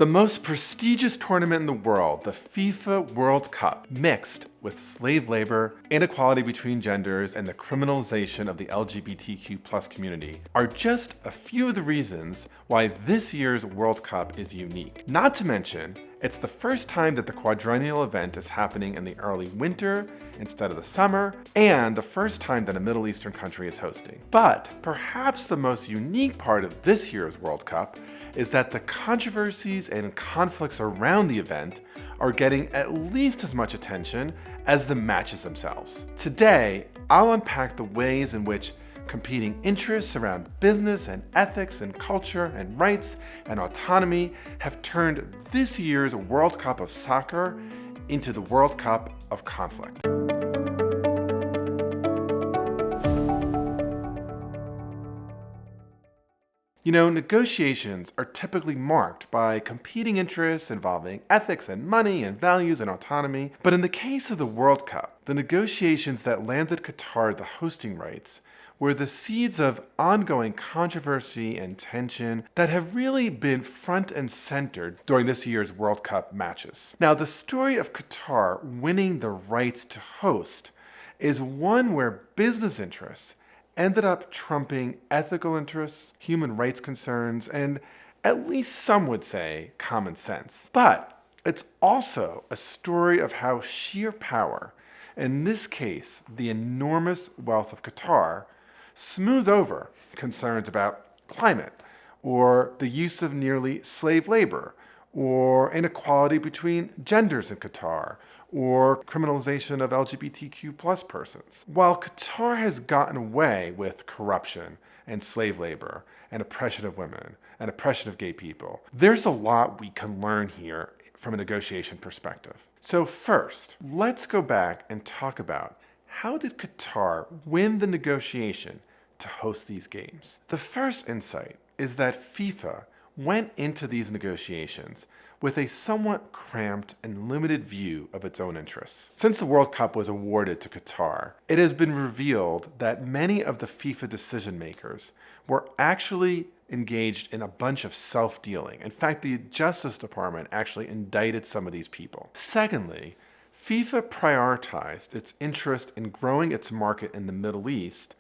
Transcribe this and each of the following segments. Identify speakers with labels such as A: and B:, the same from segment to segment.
A: The most prestigious tournament in the world, the FIFA World Cup, mixed with slave labor, inequality between genders, and the criminalization of the LGBTQ+ community, are just a few of the reasons why this year's World Cup is unique. Not to mention, it's the first time that the quadrennial event is happening in the early winter instead of the summer, and the first time that a Middle Eastern country is hosting. But perhaps the most unique part of this year's World Cup is that the controversies and conflicts around the event are getting at least as much attention as the matches themselves. Today, I'll unpack the ways in which competing interests around business and ethics and culture and rights and autonomy have turned this year's World Cup of soccer into the World Cup of conflict. You know, negotiations are typically marked by competing interests involving ethics and money and values and autonomy. But in the case of the World Cup, the negotiations that landed Qatar the hosting rights were the seeds of ongoing controversy and tension that have really been front and centered during this year's World Cup matches. Now, the story of Qatar winning the rights to host is one where business interests ended up trumping ethical interests, human rights concerns, and at least some would say common sense. But it's also a story of how sheer power, in this case the enormous wealth of Qatar, smooth over concerns about climate, or the use of nearly slave labor, or inequality between genders in Qatar, or criminalization of LGBTQ+ persons. While Qatar has gotten away with corruption and slave labor and oppression of women and oppression of gay people, there's a lot we can learn here from a negotiation perspective. So first, let's go back and talk about how did Qatar win the negotiation to host these games? The first insight is that FIFA went into these negotiations with a somewhat cramped and limited view of its own interests. Since the World Cup was awarded to Qatar, it has been revealed that many of the FIFA decision makers were actually engaged in a bunch of self-dealing. In fact, the Justice Department actually indicted some of these people. Secondly, FIFA prioritized its interest in growing its market in the Middle East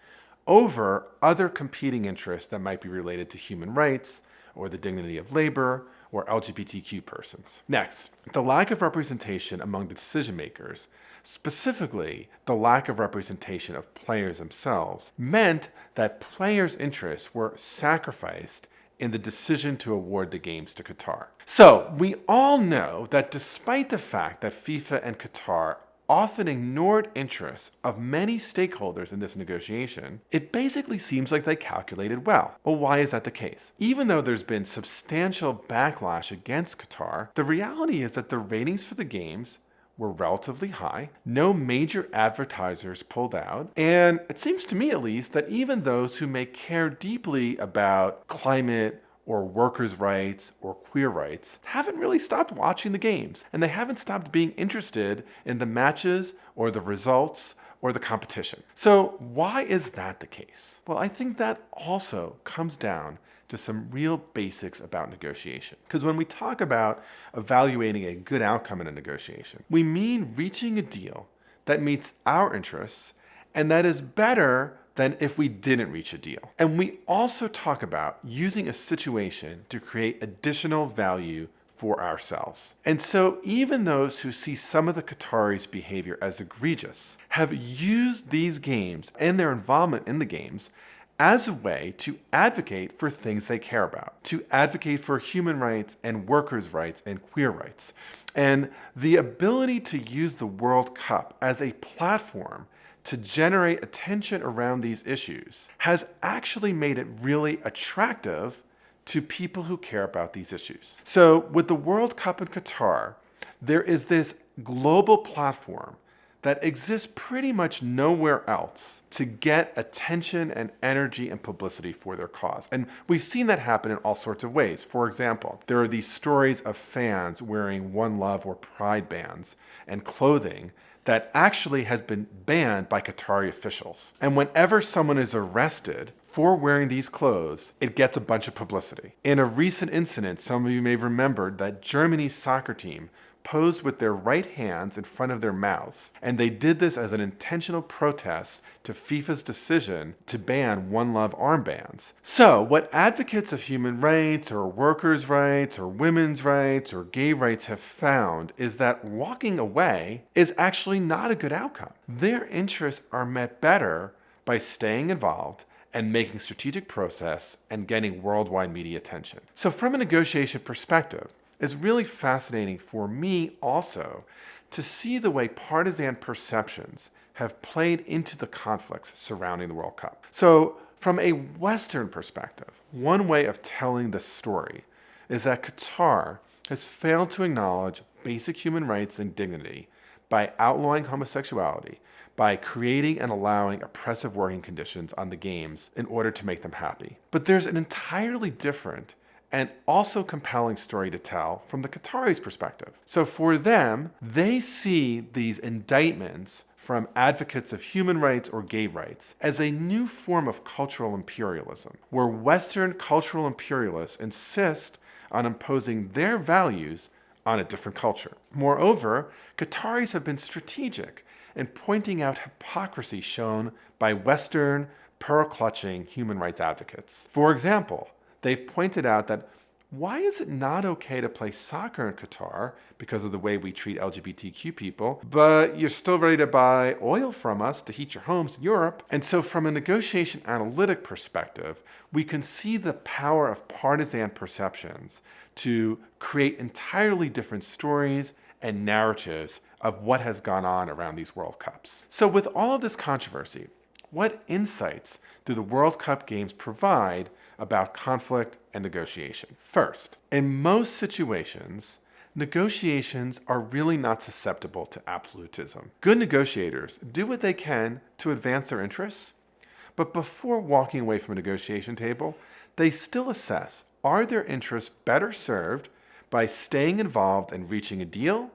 A: over other competing interests that might be related to human rights, or the dignity of labor, or LGBTQ persons. Next, the lack of representation among the decision makers, specifically the lack of representation of players themselves, meant that players' interests were sacrificed in the decision to award the games to Qatar. So, we all know that despite the fact that FIFA and Qatar often ignored interests of many stakeholders in this negotiation, it basically seems like they calculated well. Well, why is that the case? Even though there's been substantial backlash against Qatar, the reality is that the ratings for the games were relatively high, no major advertisers pulled out, and it seems to me at least that even those who may care deeply about climate or workers' rights or queer rights haven't really stopped watching the games, and they haven't stopped being interested in the matches or the results or the competition. So why is that the case? Well, I think that also comes down to some real basics about negotiation. Because when we talk about evaluating a good outcome in a negotiation, we mean reaching a deal that meets our interests and that is better than if we didn't reach a deal. And we also talk about using a situation to create additional value for ourselves. And so even those who see some of the Qataris' behavior as egregious have used these games and their involvement in the games as a way to advocate for things they care about, to advocate for human rights and workers' rights and queer rights. And the ability to use the World Cup as a platform to generate attention around these issues has actually made it really attractive to people who care about these issues. So with the World Cup in Qatar, there is this global platform that exists pretty much nowhere else to get attention and energy and publicity for their cause. And we've seen that happen in all sorts of ways. For example, there are these stories of fans wearing One Love or Pride bands and clothing that actually has been banned by Qatari officials. And whenever someone is arrested for wearing these clothes, it gets a bunch of publicity. In a recent incident, some of you may have remembered that Germany's soccer team posed with their right hands in front of their mouths, and they did this as an intentional protest to FIFA's decision to ban One Love armbands. So, what advocates of human rights or workers' rights or women's rights or gay rights have found is that walking away is actually not a good outcome. Their interests are met better by staying involved and making strategic protests and getting worldwide media attention. So from a negotiation perspective, it's really fascinating for me also to see the way partisan perceptions have played into the conflicts surrounding the World Cup. So from a Western perspective, one way of telling the story is that Qatar has failed to acknowledge basic human rights and dignity by outlawing homosexuality, by creating and allowing oppressive working conditions on the games in order to make them happy. But there's an entirely different and also compelling story to tell from the Qataris' perspective. So for them, they see these indictments from advocates of human rights or gay rights as a new form of cultural imperialism, where Western cultural imperialists insist on imposing their values on a different culture. Moreover, Qataris have been strategic in pointing out hypocrisy shown by Western, pearl-clutching human rights advocates. For example, they've pointed out that why is it not okay to play soccer in Qatar because of the way we treat LGBTQ people, but you're still ready to buy oil from us to heat your homes in Europe? And so from a negotiation analytic perspective, we can see the power of partisan perceptions to create entirely different stories and narratives of what has gone on around these World Cups. So with all of this controversy, what insights do the World Cup games provide about conflict and negotiation? First, in most situations, negotiations are really not susceptible to absolutism. Good negotiators do what they can to advance their interests, but before walking away from a negotiation table, they still assess, are their interests better served by staying involved and reaching a deal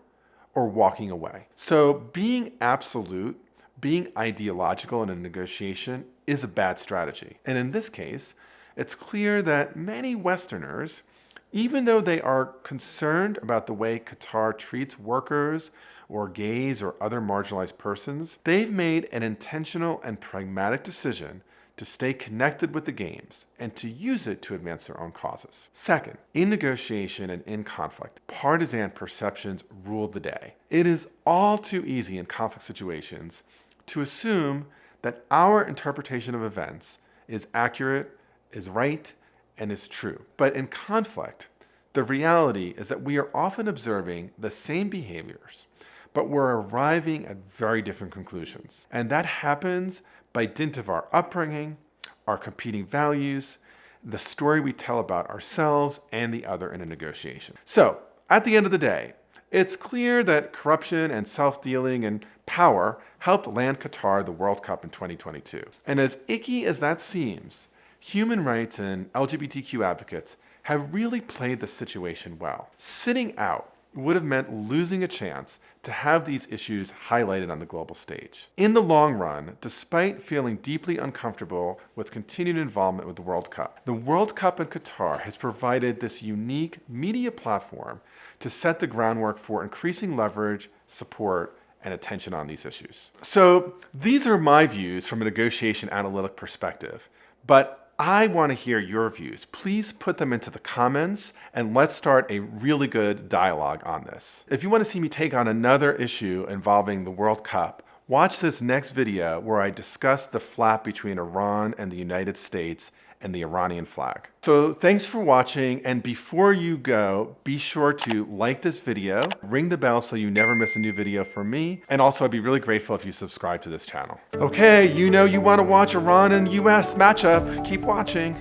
A: or walking away? So being absolute, being ideological in a negotiation is a bad strategy. And in this case, it's clear that many Westerners, even though they are concerned about the way Qatar treats workers or gays or other marginalized persons, they've made an intentional and pragmatic decision to stay connected with the games and to use it to advance their own causes. Second, in negotiation and in conflict, partisan perceptions rule the day. It is all too easy in conflict situations to assume that our interpretation of events is accurate, is right, and is true. But in conflict, the reality is that we are often observing the same behaviors, but we're arriving at very different conclusions. And that happens by dint of our upbringing, our competing values, the story we tell about ourselves and the other in a negotiation. So, at the end of the day, it's clear that corruption and self-dealing and power helped land Qatar the World Cup in 2022. And as icky as that seems, human rights and LGBTQ advocates have really played the situation well. Sitting out would have meant losing a chance to have these issues highlighted on the global stage. In the long run, despite feeling deeply uncomfortable with continued involvement with the World Cup in Qatar has provided this unique media platform to set the groundwork for increasing leverage, support, and attention on these issues. So these are my views from a negotiation analytic perspective, but I want to hear your views. Please put them into the comments and let's start a really good dialogue on this. If you want to see me take on another issue involving the World Cup, watch this next video where I discuss the flap between Iran and the United States and the Iranian flag. So thanks for watching, and before you go, be sure to like this video, ring the bell so you never miss a new video from me, and also I'd be really grateful if you subscribe to this channel. Okay, you know you want to watch Iran and US matchup. Keep watching.